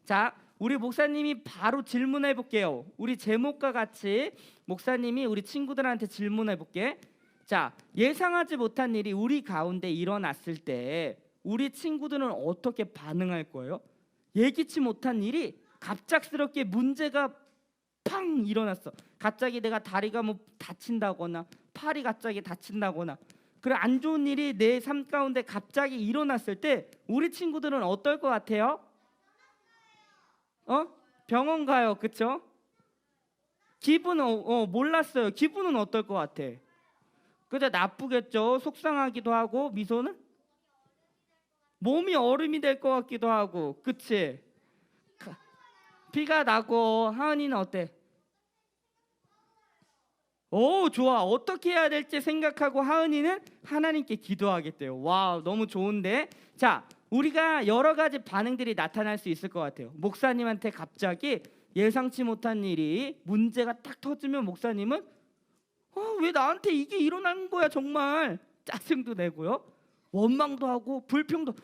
자, 우리 목사님이 바로 질문해 볼게요. 우리 제목과 같이 목사님이 우리 친구들한테 질문해 볼게. 자, 예상하지 못한 일이 우리 가운데 일어났을 때 우리 친구들은 어떻게 반응할 거예요? 예기치 못한 일이 갑작스럽게 문제가 팡 일어났어. 갑자기 내가 다리가 뭐 다친다거나 팔이 갑자기 다친다거나 그런 안 좋은 일이 내 삶 가운데 갑자기 일어났을 때 우리 친구들은 어떨 것 같아요? 병원 가요, 그쵸? 기분은 몰랐어요. 기분은 어떨 것 같아? 그죠? 나쁘겠죠. 속상하기도 하고 미소는 몸이 얼음이 될 것 같기도 하고, 그치? 피가 나고. 하은이는 어때? 오, 좋아. 어떻게 해야 될지 생각하고 하은이는 하나님께 기도하겠대요. 와, 너무 좋은데. 자, 우리가 여러 가지 반응들이 나타날 수 있을 것 같아요. 목사님한테 갑자기 예상치 못한 일이 문제가 딱 터지면 목사님은 왜 나한테 이게 일어난 거야 정말 짜증도 내고요. 원망도 하고 불평도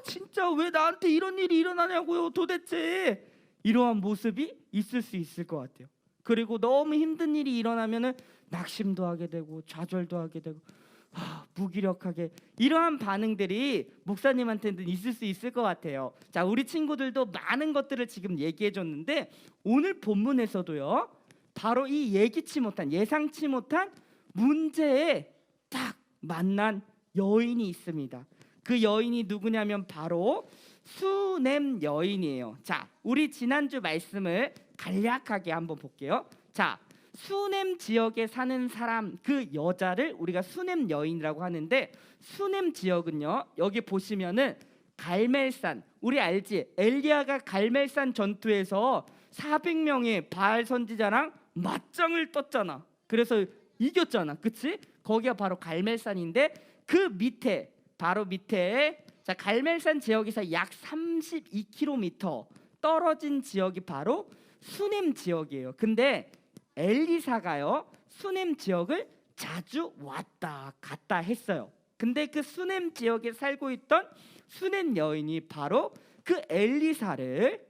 진짜 왜 나한테 이런 일이 일어나냐고요 도대체 이러한 모습이 있을 수 있을 것 같아요. 그리고 너무 힘든 일이 일어나면은 낙심도 하게 되고 좌절도 하게 되고 무기력하게 이러한 반응들이 목사님한테는 있을 수 있을 것 같아요. 자, 우리 친구들도 많은 것들을 지금 얘기해 줬는데 오늘 본문에서도요. 바로 이 예기치 못한 예상치 못한 문제에 딱 만난 여인이 있습니다. 그 여인이 누구냐면 바로 수넴 여인이에요. 자, 우리 지난주 말씀을 간략하게 한번 볼게요. 자, 수넴 지역에 사는 사람 그 여자를 우리가 수넴 여인이라고 하는데 수넴 지역은요. 여기 보시면은 갈멜산 우리 알지? 엘리야가 갈멜산 전투에서 400명의 바알 선지자랑 맞짱을 떴잖아. 그래서 이겼잖아. 그치? 거기가 바로 갈멜산인데 그 밑에 바로 밑에 자 갈멜산 지역에서 약 32km 떨어진 지역이 바로 수넴 지역이에요. 근데 엘리사가요 수넴 지역을 자주 왔다 갔다 했어요. 근데 그 수넴 지역에 살고 있던 수넴 여인이 바로 그 엘리사를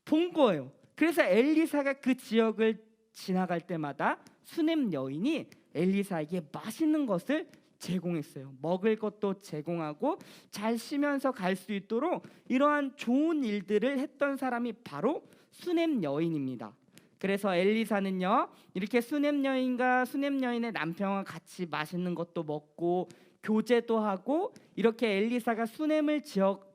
본 거예요. 그래서 엘리사가 그 지역을 지나갈 때마다 수넴 여인이 엘리사에게 맛있는 것을 제공했어요. 먹을 것도 제공하고 잘 쉬면서 갈 수 있도록 이러한 좋은 일들을 했던 사람이 바로 수넴 여인입니다. 그래서 엘리사는요 이렇게 수넴 여인과 수넴 여인의 남편과 같이 맛있는 것도 먹고 교제도 하고 이렇게 엘리사가 수넴을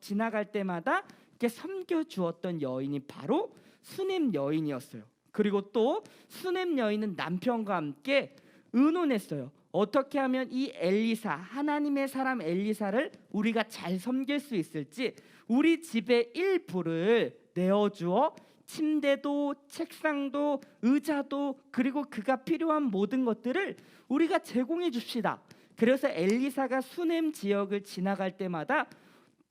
지나갈 때마다 이렇게 섬겨 주었던 여인이 바로 수넴 여인이었어요. 그리고 또 수넴 여인은 남편과 함께 의논했어요. 어떻게 하면 이 엘리사 하나님의 사람 엘리사를 우리가 잘 섬길 수 있을지 우리 집의 일부를 내어주어 침대도 책상도 의자도 그리고 그가 필요한 모든 것들을 우리가 제공해 줍시다. 그래서 엘리사가 수넴 지역을 지나갈 때마다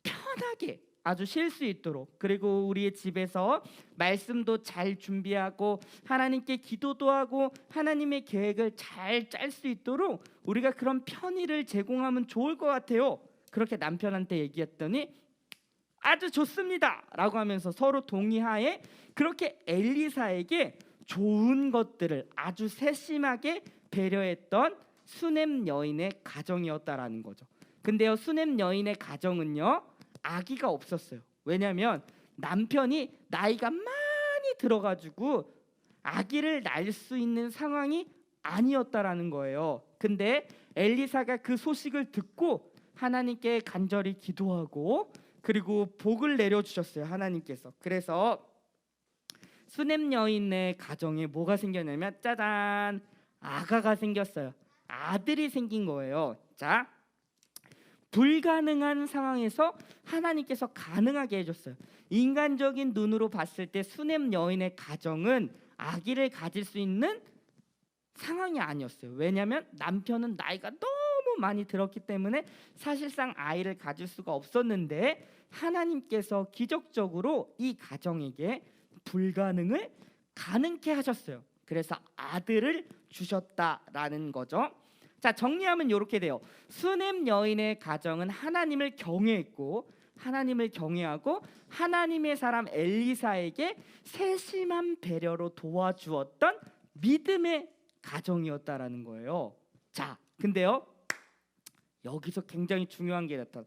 편하게 아주 쉴 수 있도록 그리고 우리의 집에서 말씀도 잘 준비하고 하나님께 기도도 하고 하나님의 계획을 잘 짤 수 있도록 우리가 그런 편의를 제공하면 좋을 것 같아요. 그렇게 남편한테 얘기했더니 아주 좋습니다 라고 하면서 서로 동의하에 그렇게 엘리사에게 좋은 것들을 아주 세심하게 배려했던 수넴 여인의 가정이었다라는 거죠. 근데요 수넴 여인의 가정은요 아기가 없었어요. 왜냐하면 남편이 나이가 많이 들어가지고 아기를 낳을 수 있는 상황이 아니었다라는 거예요. 근데 엘리사가 그 소식을 듣고 하나님께 간절히 기도하고 그리고 복을 내려주셨어요. 하나님께서. 그래서 수넴 여인의 가정에 뭐가 생겼냐면 짜잔 아가가 생겼어요. 아들이 생긴 거예요. 자 불가능한 상황에서 하나님께서 가능하게 해줬어요. 인간적인 눈으로 봤을 때 수넴 여인의 가정은 아기를 가질 수 있는 상황이 아니었어요. 왜냐하면 남편은 나이가 너무 많이 들었기 때문에 사실상 아이를 가질 수가 없었는데 하나님께서 기적적으로 이 가정에게 불가능을 가능케 하셨어요. 그래서 아들을 주셨다라는 거죠. 자, 정리하면 이렇게 돼요. 수넴 여인의 가정은 하나님을 경외했고, 하나님을 경외하고 하나님의 사람 엘리사에게 세심한 배려로 도와주었던 믿음의 가정이었다라는 거예요. 자, 근데요, 여기서 굉장히 중요한 게 나타나.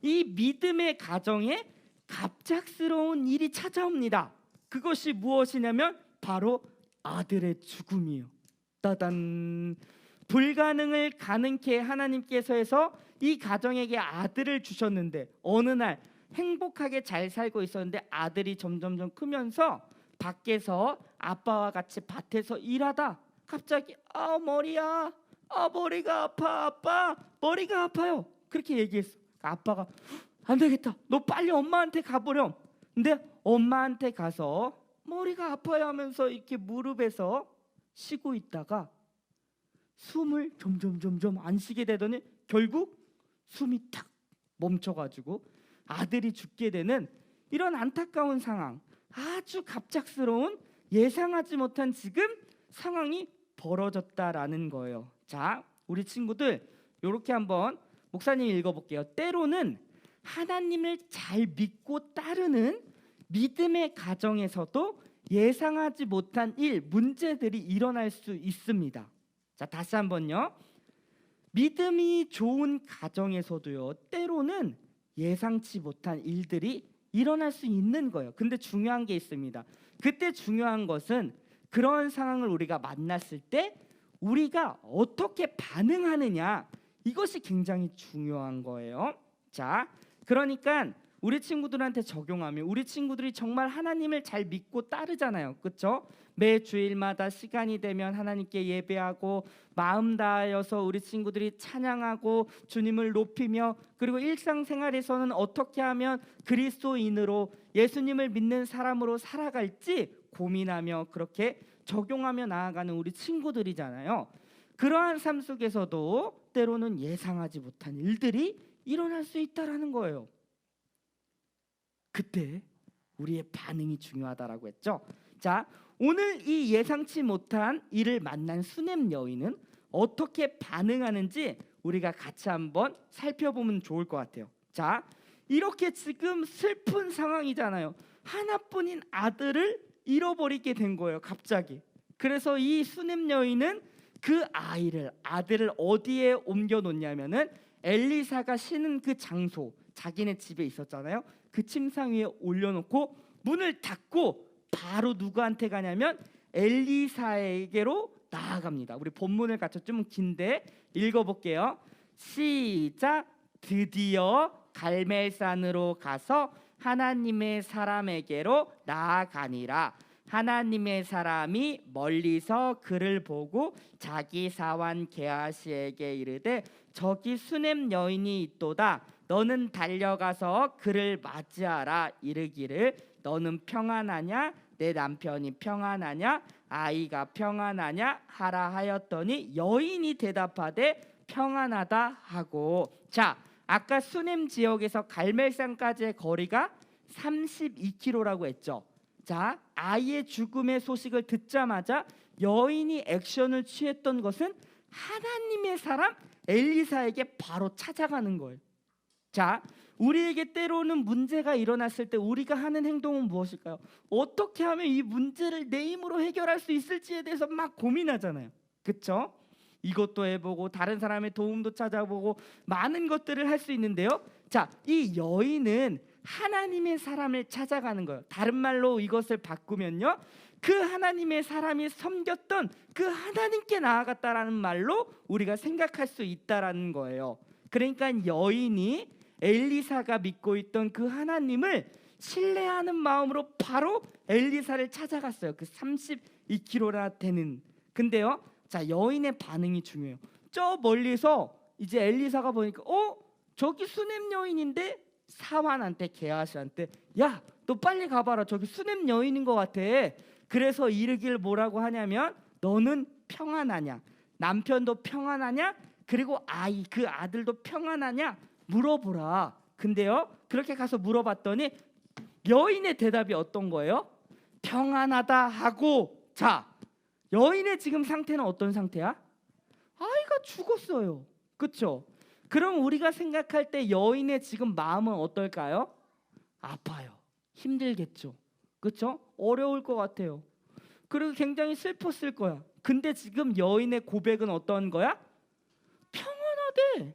이 믿음의 가정에 갑작스러운 일이 찾아옵니다. 그것이 무엇이냐면 바로 아들의 죽음이에요. 따단. 불가능을 가능케 하나님께서 해서 이 가정에게 아들을 주셨는데, 어느 날 행복하게 잘 살고 있었는데 아들이 점점점 크면서 밖에서 아빠와 같이 밭에서 일하다 갑자기 머리야, 머리가 아파, 아빠 머리가 아파요, 그렇게 얘기했어. 아빠가 안 되겠다, 너 빨리 엄마한테 가보렴. 근데 엄마한테 가서 머리가 아파요 하면서 이렇게 무릎에서 쉬고 있다가 숨을 점점 안 쉬게 되더니 결국 숨이 탁 멈춰가지고 아들이 죽게 되는 이런 안타까운 상황, 아주 갑작스러운 예상하지 못한 지금 상황이 벌어졌다라는 거예요. 자, 우리 친구들 이렇게 한번 목사님 읽어볼게요. 때로는 하나님을 잘 믿고 따르는 믿음의 가정에서도 예상하지 못한 일, 문제들이 일어날 수 있습니다. 자, 다시 한번요. 믿음이 좋은 가정에서도요, 때로는 예상치 못한 일들이 일어날 수 있는 거예요. 근데 중요한 게 있습니다. 그때 중요한 것은 그런 상황을 우리가 만났을 때 우리가 어떻게 반응하느냐, 이것이 굉장히 중요한 거예요. 자, 그러니까 우리 친구들한테 적용하면, 우리 친구들이 정말 하나님을 잘 믿고 따르잖아요, 그렇죠? 매 주일마다 시간이 되면 하나님께 예배하고 마음 다하여서 우리 친구들이 찬양하고 주님을 높이며, 그리고 일상생활에서는 어떻게 하면 그리스도인으로 예수님을 믿는 사람으로 살아갈지 고민하며 그렇게 적용하며 나아가는 우리 친구들이잖아요. 그러한 삶 속에서도 때로는 예상하지 못한 일들이 일어날 수 있다라는 거예요. 그때 우리의 반응이 중요하다라고 했죠. 자, 오늘 이 예상치 못한 일을 만난 수넴 여인은 어떻게 반응하는지 우리가 같이 한번 살펴보면 좋을 것 같아요. 자, 이렇게 지금 슬픈 상황이잖아요. 하나뿐인 아들을 잃어버리게 된 거예요, 갑자기. 그래서 이 수넴 여인은 그 아들을 어디에 옮겨 놓냐면은 엘리사가 쉬는 그 장소, 자기네 집에 있었잖아요. 그 침상 위에 올려놓고 문을 닫고 바로 누구한테 가냐면 엘리사에게로 나아갑니다. 우리 본문을 같이 좀 긴데 읽어볼게요. 시작. 드디어 갈멜산으로 가서 하나님의 사람에게로 나아가니라. 하나님의 사람이 멀리서 그를 보고 자기 사환 게하시에게 이르되 저기 수넴 여인이 있도다. 너는 달려가서 그를 맞이하라. 이르기를 너는 평안하냐? 내 남편이 평안하냐? 아이가 평안하냐? 하라 하였더니 여인이 대답하되 평안하다 하고. 자, 아까 수넴 지역에서 갈멜산까지의 거리가 32km라고 했죠. 자, 아이의 죽음의 소식을 듣자마자 여인이 액션을 취했던 것은 하나님의 사람 엘리사에게 바로 찾아가는 거예요. 자, 우리에게 때로는 문제가 일어났을 때 우리가 하는 행동은 무엇일까요? 어떻게 하면 이 문제를 내 힘으로 해결할 수 있을지에 대해서 막 고민하잖아요, 그렇죠? 이것도 해보고 다른 사람의 도움도 찾아보고 많은 것들을 할 수 있는데요. 자, 이 여인은 하나님의 사람을 찾아가는 거예요. 다른 말로 이것을 바꾸면요, 그 하나님의 사람이 섬겼던 그 하나님께 나아갔다라는 말로 우리가 생각할 수 있다라는 거예요. 그러니까 여인이 엘리사가 믿고 있던 그 하나님을 신뢰하는 마음으로 바로 엘리사를 찾아갔어요. 그 32km나 되는. 근데요, 자, 여인의 반응이 중요해요. 저 멀리서 이제 엘리사가 보니까 저기 수넴 여인인데, 사환한테 게하시한테 야, 너 빨리 가봐라, 저기 수넴 여인인 것 같아. 그래서 이르길 뭐라고 하냐면 너는 평안하냐? 남편도 평안하냐? 그리고 그 아들도 평안하냐? 물어보라. 근데요, 그렇게 가서 물어봤더니 여인의 대답이 어떤 거예요? 평안하다 하고. 자, 여인의 지금 상태는 어떤 상태야? 아이고 아내가 죽었어요. 그렇죠? 그럼 우리가 생각할 때 여인의 지금 마음은 어떨까요? 아파요. 힘들겠죠. 그렇죠? 어려울 것 같아요. 그리고 굉장히 슬펐을 거야. 근데 지금 여인의 고백은 어떤 거야? 평안하대.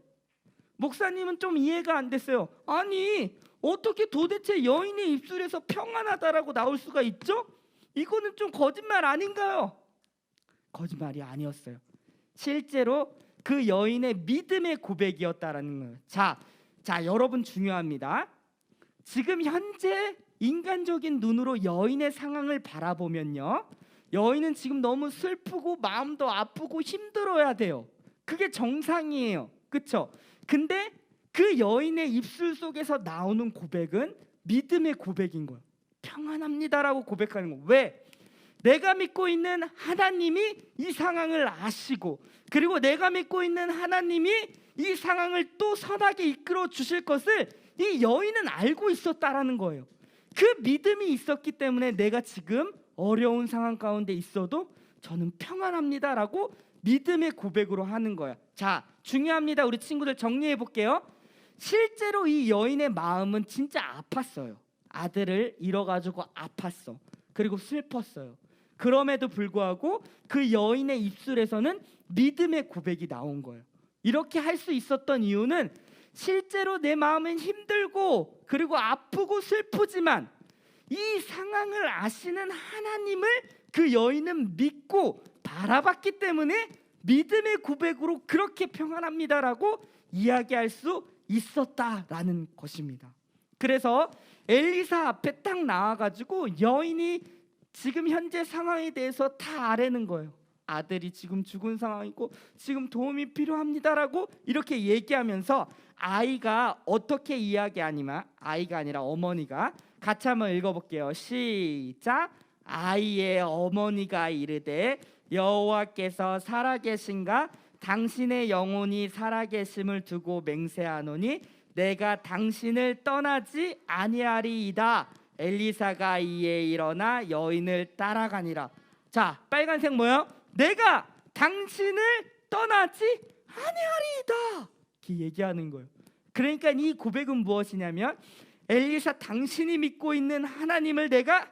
목사님은 좀 이해가 안 됐어요. 아니, 어떻게 도대체 여인의 입술에서 평안하다라고 나올 수가 있죠? 이거는 좀 거짓말 아닌가요? 거짓말이 아니었어요. 실제로 그 여인의 믿음의 고백이었다라는 거예요. 자, 여러분 중요합니다. 지금 현재 인간적인 눈으로 여인의 상황을 바라보면요, 여인은 지금 너무 슬프고 마음도 아프고 힘들어야 돼요. 그게 정상이에요. 그렇죠? 근데 그 여인의 입술 속에서 나오는 고백은 믿음의 고백인 거예요. 평안합니다라고 고백하는 거예요. 왜? 내가 믿고 있는 하나님이 이 상황을 아시고, 그리고 내가 믿고 있는 하나님이 이 상황을 또 선하게 이끌어 주실 것을 이 여인은 알고 있었다라는 거예요. 그 믿음이 있었기 때문에 내가 지금 어려운 상황 가운데 있어도 저는 평안합니다라고 믿음의 고백으로 하는 거야. 자, 중요합니다. 우리 친구들 정리해 볼게요. 실제로 이 여인의 마음은 진짜 아팠어요. 아들을 잃어가지고 아팠어. 그리고 슬펐어요. 그럼에도 불구하고 그 여인의 입술에서는 믿음의 고백이 나온 거예요. 이렇게 할 수 있었던 이유는 실제로 내 마음은 힘들고 그리고 아프고 슬프지만 이 상황을 아시는 하나님을 그 여인은 믿고 바라봤기 때문에 믿음의 고백으로 그렇게 평안합니다라고 이야기할 수 있었다라는 것입니다. 그래서 엘리사 앞에 딱 나와가지고 여인이 지금 현재 상황에 대해서 다 아뢰는 거예요. 아들이 지금 죽은 상황이고 지금 도움이 필요합니다라고 이렇게 얘기하면서 아이가 어떻게 이야기하니만, 아이가 아니라 어머니가, 같이 한번 읽어볼게요. 시작. 아이의 어머니가 이르되 여호와께서 살아계신가? 당신의 영혼이 살아계심을 두고 맹세하노니 내가 당신을 떠나지 아니하리이다. 엘리사가 이에 일어나 여인을 따라가니라. 자, 빨간색 뭐요? 내가 당신을 떠나지 아니하리이다. 이렇게 얘기하는 거예요. 그러니까 이 고백은 무엇이냐면, 엘리사, 당신이 믿고 있는 하나님을 내가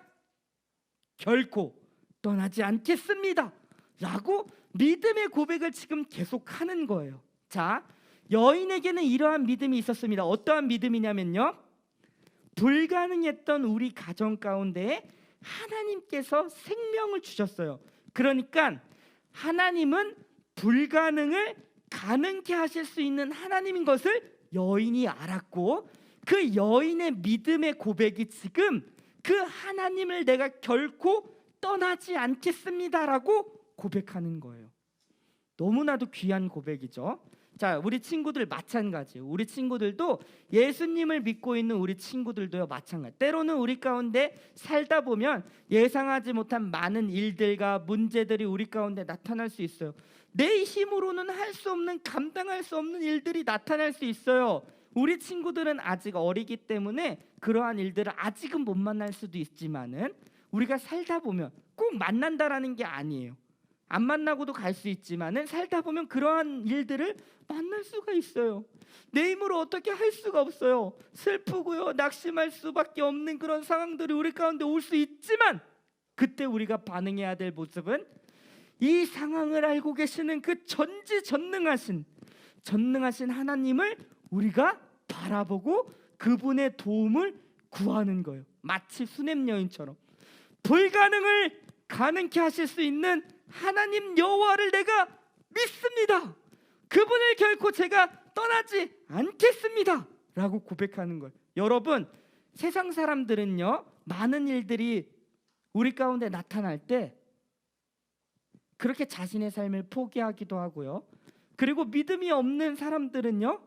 결코 떠나지 않겠습니다 라고 믿음의 고백을 지금 계속하는 거예요. 자, 여인에게는 이러한 믿음이 있었습니다. 어떠한 믿음이냐면요, 불가능했던 우리 가정 가운데 하나님께서 생명을 주셨어요. 그러니까 하나님은 불가능을 가능케 하실 수 있는 하나님인 것을 여인이 알았고, 그 여인의 믿음의 고백이 지금 그 하나님을 내가 결코 떠나지 않겠습니다라고 고백하는 거예요. 너무나도 귀한 고백이죠. 자, 우리 친구들 마찬가지예요. 우리 친구들도 예수님을 믿고 있는 우리 친구들도요, 마찬가지. 때로는 우리 가운데 살다 보면 예상하지 못한 많은 일들과 문제들이 우리 가운데 나타날 수 있어요. 내 힘으로는 할 수 없는, 감당할 수 없는 일들이 나타날 수 있어요. 우리 친구들은 아직 어리기 때문에 그러한 일들을 아직은 못 만날 수도 있지만은 우리가 살다 보면 꼭 만난다라는 게 아니에요. 안 만나고도 갈 수 있지만은 살다 보면 그러한 일들을 만날 수가 있어요. 내 힘으로 어떻게 할 수가 없어요. 슬프고요, 낙심할 수밖에 없는 그런 상황들이 우리 가운데 올 수 있지만, 그때 우리가 반응해야 될 모습은 이 상황을 알고 계시는 그 전지전능하신 하나님을 우리가 바라보고 그분의 도움을 구하는 거예요. 마치 수넴 여인처럼 불가능을 가능케 하실 수 있는 하나님 여호와를 내가 믿습니다. 그분을 결코 제가 떠나지 않겠습니다 라고 고백하는 거예요. 여러분, 세상 사람들은요, 많은 일들이 우리 가운데 나타날 때 그렇게 자신의 삶을 포기하기도 하고요, 그리고 믿음이 없는 사람들은요,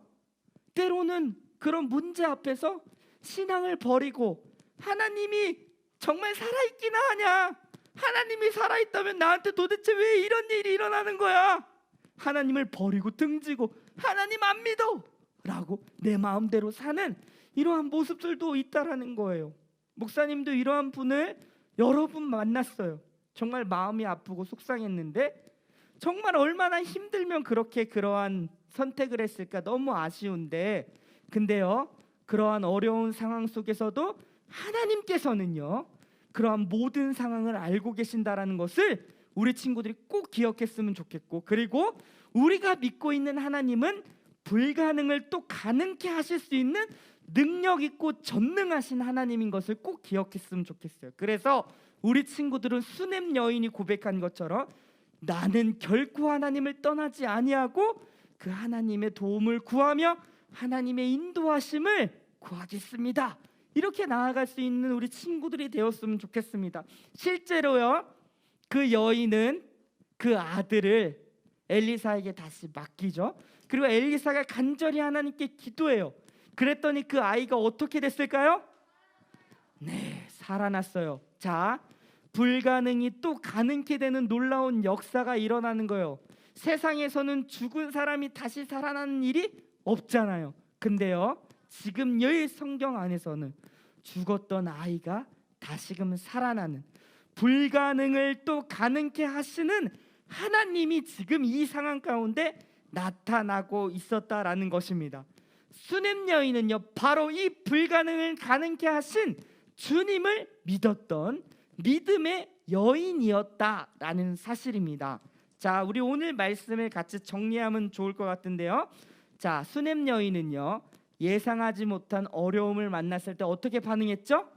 때로는 그런 문제 앞에서 신앙을 버리고 하나님이 정말 살아있기나 하냐, 하나님이 살아있다면 나한테 도대체 왜 이런 일이 일어나는 거야, 하나님을 버리고 등지고 하나님 안 믿어 라고 내 마음대로 사는 이러한 모습들도 있다라는 거예요. 목사님도 이러한 분을 여러 분 만났어요. 정말 마음이 아프고 속상했는데 정말 얼마나 힘들면 그렇게 그러한 선택을 했을까 너무 아쉬운데 근데요 그러한 어려운 상황 속에서도 하나님께서는요 그러한 모든 상황을 알고 계신다라는 것을 우리 친구들이 꼭 기억했으면 좋겠고 그리고 우리가 믿고 있는 하나님은 불가능을 또 가능케 하실 수 있는 능력 있고 전능하신 하나님인 것을 꼭 기억했으면 좋겠어요. 그래서 우리 친구들은 수넴 여인이 고백한 것처럼 나는 결코 하나님을 떠나지 아니하고 그 하나님의 도움을 구하며 하나님의 인도하심을 구하겠습니다. 이렇게 나아갈 수 있는 우리 친구들이 되었으면 좋겠습니다. 실제로요 그 여인은 그 아들을 엘리사에게 다시 맡기죠. 그리고 엘리사가 간절히 하나님께 기도해요. 그랬더니 그 아이가 어떻게 됐을까요? 네, 살아났어요. 자, 불가능이 또 가능케 되는 놀라운 역사가 일어나는 거예요. 세상에서는 죽은 사람이 다시 살아나는 일이 없잖아요. 근데요, 지금 이 성경 안에서는 죽었던 아이가 다시금 살아나는 불가능을 또 가능케 하시는 하나님이 지금 이 상황 가운데 나타나고 있었다라는 것입니다. 수넴 여인은요 바로 이 불가능을 가능케 하신 주님을 믿었던 믿음의 여인이었다라는 사실입니다. 자, 우리 오늘 말씀을 같이 정리하면 좋을 것 같은데요. 자, 수넴 여인은요 예상하지 못한 어려움을 만났을 때 어떻게 반응했죠?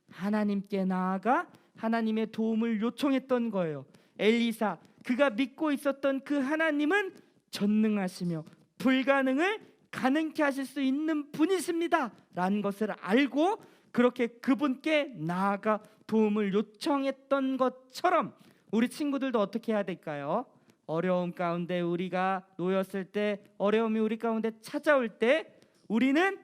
하나님께 나아가 하나님의 도움을 요청했던 거예요. 엘리사, 그가 믿고 있었던 그 하나님은 전능하시며 불가능을 가능케 하실 수 있는 분이십니다 라는 것을 알고 그렇게 그분께 나아가 도움을 요청했던 것처럼 우리 친구들도 어떻게 해야 될까요? 어려움 가운데 우리가 놓였을 때 어려움이 우리 가운데 찾아올 때 우리는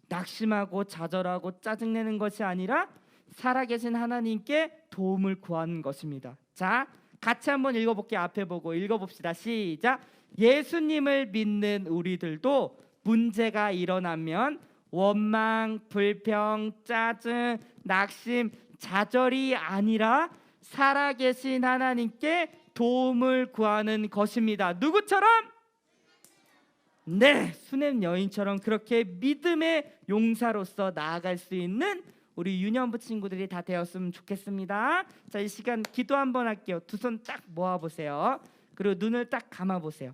낙심하고 좌절하고 짜증내는 것이 아니라 살아계신 하나님께 도움을 구하는 것입니다. 자, 같이 한번 읽어볼게요. 앞에 보고 읽어봅시다. 시작. 예수님을 믿는 우리들도 문제가 일어나면 원망, 불평, 짜증, 낙심, 좌절이 아니라 살아계신 하나님께 도움을 구하는 것입니다. 누구처럼? 네, 수넴 여인처럼 그렇게 믿음의 용사로서 나아갈 수 있는 우리 유년부 친구들이 다 되었으면 좋겠습니다. 자, 이 시간 기도 한번 할게요. 두 손 딱 모아보세요. 그리고 눈을 딱 감아보세요.